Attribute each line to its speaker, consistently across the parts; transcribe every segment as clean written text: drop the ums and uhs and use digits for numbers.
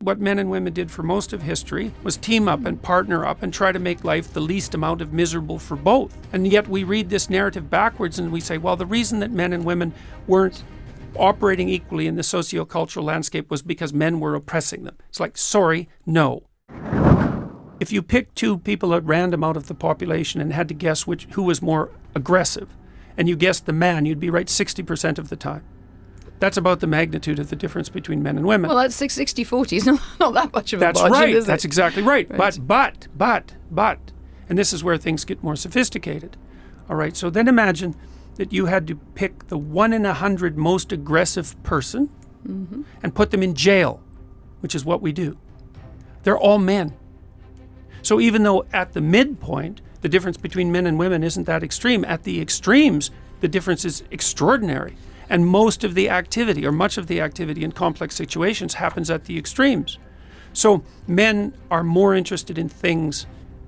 Speaker 1: What men and women did for most of history was team up and partner up and try to make life the least amount of miserable for both. And yet we read this narrative backwards and we say, well, the reason that men and women weren't operating equally in the sociocultural landscape was because men were oppressing them. It's like, sorry, no. If you picked two people at random out of the population and had to guess who was more aggressive, and you guessed the man, you'd be right 60% of the time. That's about the magnitude of the difference between men and women.
Speaker 2: Well, that's 60-40. It's not that much of a margin,
Speaker 1: right.
Speaker 2: is it?
Speaker 1: That's exactly right. But, and this is where things get more sophisticated. All right, so then imagine that you had to pick the 1 in 100 most aggressive person and put them in jail, which is what we do. They're all men. So even though at the midpoint, the difference between men and women isn't that extreme, at the extremes, the difference is extraordinary. And most of the activity, or much of the activity in complex situations, happens at the extremes. So men are more interested in things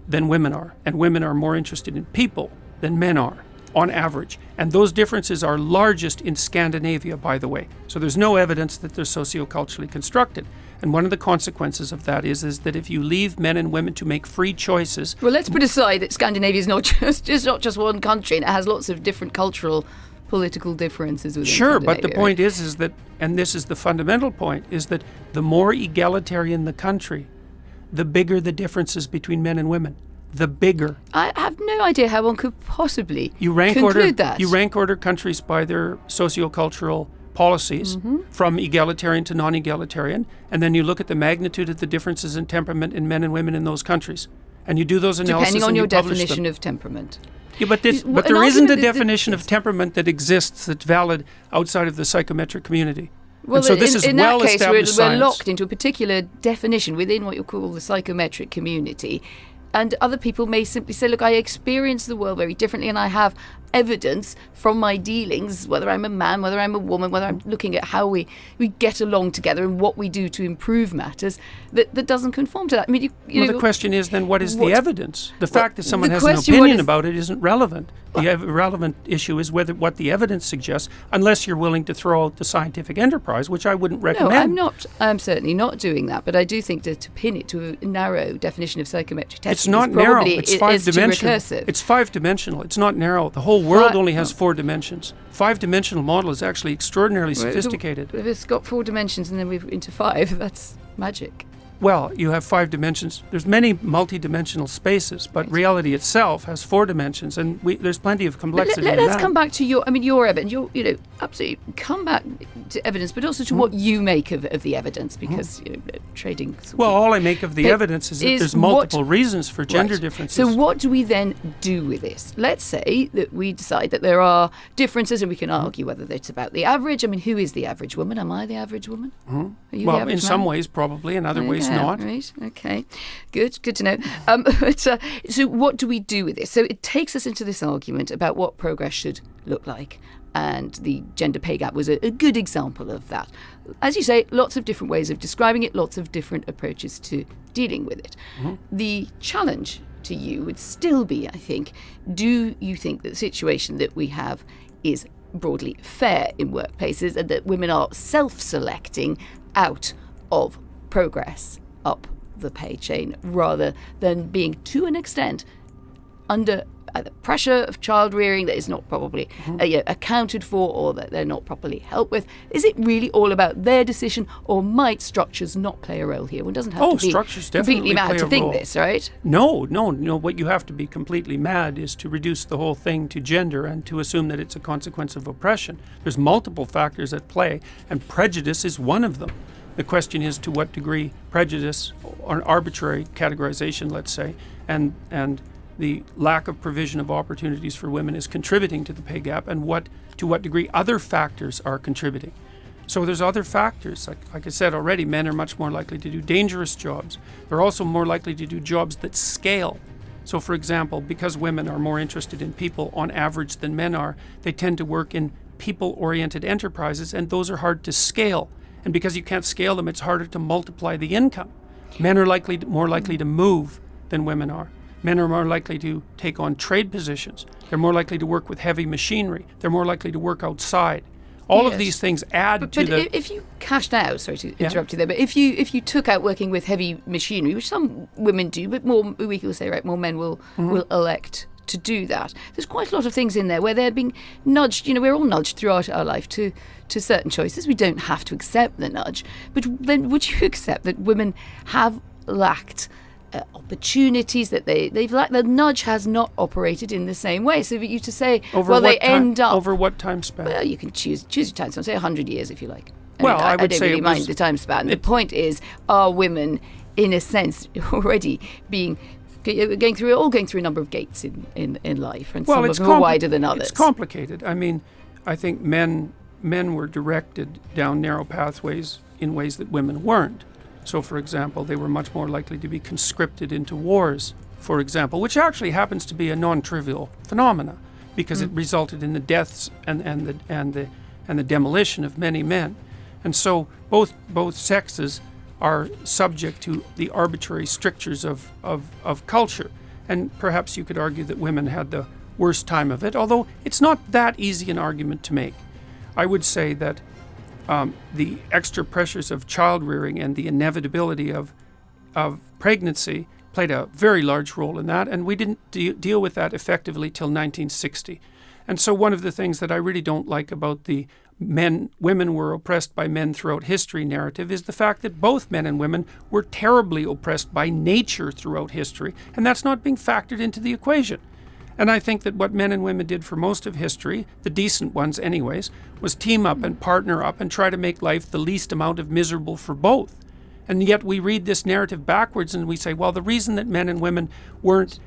Speaker 1: than women are, and women are more interested in people than men are, on average. And those differences are largest in Scandinavia, by the way. So there's no evidence that they're socioculturally constructed. And one of the consequences of that is that if you leave men and women to make free choices...
Speaker 2: Well, let's put aside that Scandinavia is not just one country, and it has lots of different cultural, political differences within
Speaker 1: Sure, but the
Speaker 2: Scandinavia,
Speaker 1: point is that, and this is the fundamental point, is that the more egalitarian the country, the bigger the differences between men and women. The bigger.
Speaker 2: I have no idea how one could possibly conclude that.
Speaker 1: You rank order countries by their sociocultural policies from egalitarian to non-egalitarian, and then you look at the magnitude of the differences in temperament in men and women in those countries. And you do those analyses
Speaker 2: depending on
Speaker 1: and
Speaker 2: your
Speaker 1: you publish
Speaker 2: definition
Speaker 1: them.
Speaker 2: of temperament.
Speaker 1: Yeah, but there isn't a definition of temperament that exists that's valid outside of the psychometric community.
Speaker 2: Well,
Speaker 1: and so this is
Speaker 2: in that case,
Speaker 1: well-established
Speaker 2: we're
Speaker 1: science.
Speaker 2: locked into a particular definition within what you call the psychometric community. And other people may simply say, look, I experience the world very differently, and I have evidence from my dealings, whether I'm a man, whether I'm a woman, whether I'm looking at how we get along together and what we do to improve matters, that doesn't conform to that. I mean,
Speaker 1: the question is then, what is the evidence? The fact that someone has an opinion about it isn't relevant. The relevant issue is what the evidence suggests, unless you're willing to throw out the scientific enterprise, which I wouldn't recommend.
Speaker 2: No, I'm certainly not doing that, but I do think that to pin it to a narrow definition of psychometric testing
Speaker 1: it's not narrow. It's 5-dimensional. It's 5-dimensional. It's not narrow. The whole world only has 4 dimensions. 5-dimensional model is actually extraordinarily sophisticated.
Speaker 2: If it's got 4 dimensions and then we're into 5, that's magic.
Speaker 1: Well, you have 5 dimensions. There's many multi-dimensional spaces, but reality itself has 4 dimensions, and there's plenty of complexity in that.
Speaker 2: Let's come back to your evidence. Absolutely come back to evidence, but also to what you make of the evidence, because trading.
Speaker 1: All I make of the evidence is that there's multiple reasons for gender differences.
Speaker 2: So what do we then do with this? Let's say that we decide that there are differences, and we can argue whether it's about the average. I mean, who is the average woman? Am I the average woman? Are you the average man?
Speaker 1: Some ways probably, in other ways not.
Speaker 2: Right. Okay. Good to know. So what do we do with this? So it takes us into this argument about what progress should look like. And the gender pay gap was a good example of that. As you say, lots of different ways of describing it, lots of different approaches to dealing with it. The challenge to you would still be, I think, do you think that the situation that we have is broadly fair in workplaces, and that women are self-selecting out of progress up the pay chain, rather than being, to an extent, under either pressure of child rearing that is not probably accounted for, or that they're not properly helped with? Is it really all about their decision, or might structures not play a role here? One doesn't have to be completely mad to think this, right?
Speaker 1: No. What you have to be completely mad is to reduce the whole thing to gender and to assume that it's a consequence of oppression. There's multiple factors at play, and prejudice is one of them. The question is to what degree prejudice, or an arbitrary categorization, let's say, and the lack of provision of opportunities for women is contributing to the pay gap, and to what degree other factors are contributing. So there's other factors. Like I said already, men are much more likely to do dangerous jobs. They're also more likely to do jobs that scale. So for example, because women are more interested in people on average than men are, they tend to work in people-oriented enterprises, and those are hard to scale. And because you can't scale them, it's harder to multiply the income. Men are more likely to move than women are. Men are more likely to take on trade positions. They're more likely to work with heavy machinery. They're more likely to work outside. All of
Speaker 2: Yes.
Speaker 1: these things add to
Speaker 2: But
Speaker 1: the...
Speaker 2: if you cashed out, sorry to
Speaker 1: Yeah.
Speaker 2: interrupt you there, but if you took out working with heavy machinery, which some women do, but more we will say, right, more men will elect to do that. There's quite a lot of things in there where they're being nudged. We're all nudged throughout our life to certain choices. We don't have to accept the nudge, but then would you accept that women have lacked opportunities, that they've lacked? The nudge has not operated in the same way. So for you to say, they end up
Speaker 1: over what time span?
Speaker 2: well, you can choose your time span. Say 100 years if you like.
Speaker 1: I would
Speaker 2: don't
Speaker 1: say
Speaker 2: really
Speaker 1: it
Speaker 2: mind
Speaker 1: was-
Speaker 2: the time span. The point is, are women, in a sense, already going through a number of gates in life, and some of them are wider than others?
Speaker 1: It's complicated. I mean, I think men were directed down narrow pathways in ways that women weren't. So, for example, they were much more likely to be conscripted into wars, for example, which actually happens to be a non-trivial phenomena, because it resulted in the deaths and the demolition of many men. And so both sexes are subject to the arbitrary strictures of culture. And perhaps you could argue that women had the worst time of it, although it's not that easy an argument to make. I would say that the extra pressures of child rearing and the inevitability of pregnancy played a very large role in that, and we didn't deal with that effectively till 1960. And so one of the things that I really don't like about the women were oppressed by men throughout history narrative is the fact that both men and women were terribly oppressed by nature throughout history, and that's not being factored into the equation. And I think that what men and women did for most of history, the decent ones anyways, was team up and partner up and try to make life the least amount of miserable for both. And yet we read this narrative backwards and we say, well, the reason that men and women weren't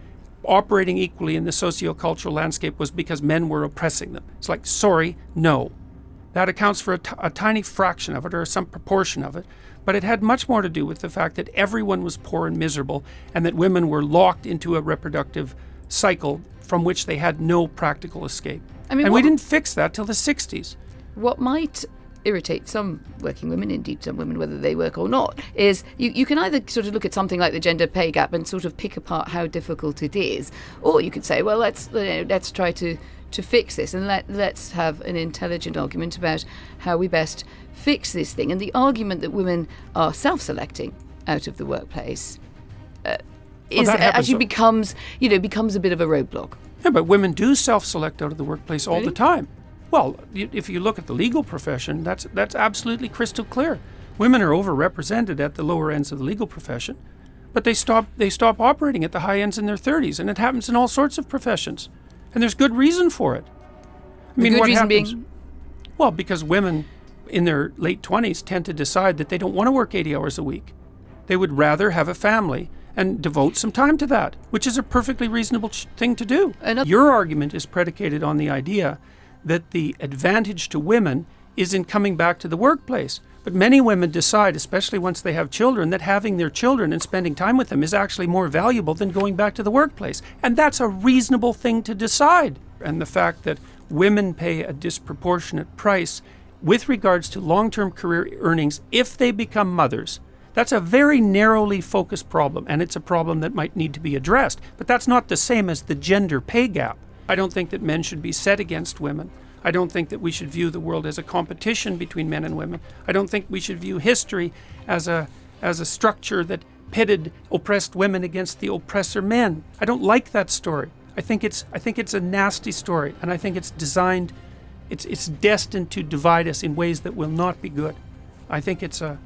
Speaker 1: operating equally in the socio-cultural landscape was because men were oppressing them. It's like, sorry, no. That accounts for a tiny fraction of it, or some proportion of it, but it had much more to do with the fact that everyone was poor and miserable, and that women were locked into a reproductive cycle from which they had no practical escape. And we didn't fix that till the 60s.
Speaker 2: What might irritate some working women, indeed some women, whether they work or not, is you can either sort of look at something like the gender pay gap and sort of pick apart how difficult it is, or you could say, well, let's try to fix this, and let's have an intelligent argument about how we best fix this thing. And the argument that women are self-selecting out of the workplace becomes a bit of a roadblock.
Speaker 1: Yeah, but women do self-select out of the workplace all
Speaker 2: Really?
Speaker 1: the time. Well, if you look at the legal profession, that's absolutely crystal clear. Women are overrepresented at the lower ends of the legal profession, but they stop operating at the high ends in their 30s, and it happens in all sorts of professions. And there's good reason for it. I mean, what happens? Well, because women in their late 20s tend to decide that they don't want to work 80 hours a week. They would rather have a family and devote some time to that, which is a perfectly reasonable thing to do. Your argument is predicated on the idea that the advantage to women is in coming back to the workplace. But many women decide, especially once they have children, that having their children and spending time with them is actually more valuable than going back to the workplace. And that's a reasonable thing to decide. And the fact that women pay a disproportionate price with regards to long-term career earnings if they become mothers, that's a very narrowly focused problem, and it's a problem that might need to be addressed. But that's not the same as the gender pay gap. I don't think that men should be set against women. I don't think that we should view the world as a competition between men and women. I don't think we should view history as a structure that pitted oppressed women against the oppressor men. I don't like that story. I think it's a nasty story, and I think it's designed, it's destined to divide us in ways that will not be good. I think it's a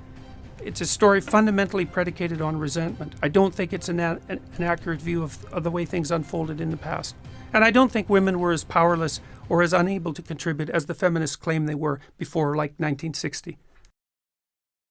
Speaker 1: story fundamentally predicated on resentment. I don't think it's an accurate view of the way things unfolded in the past. And I don't think women were as powerless or as unable to contribute as the feminists claim they were before, like, 1960.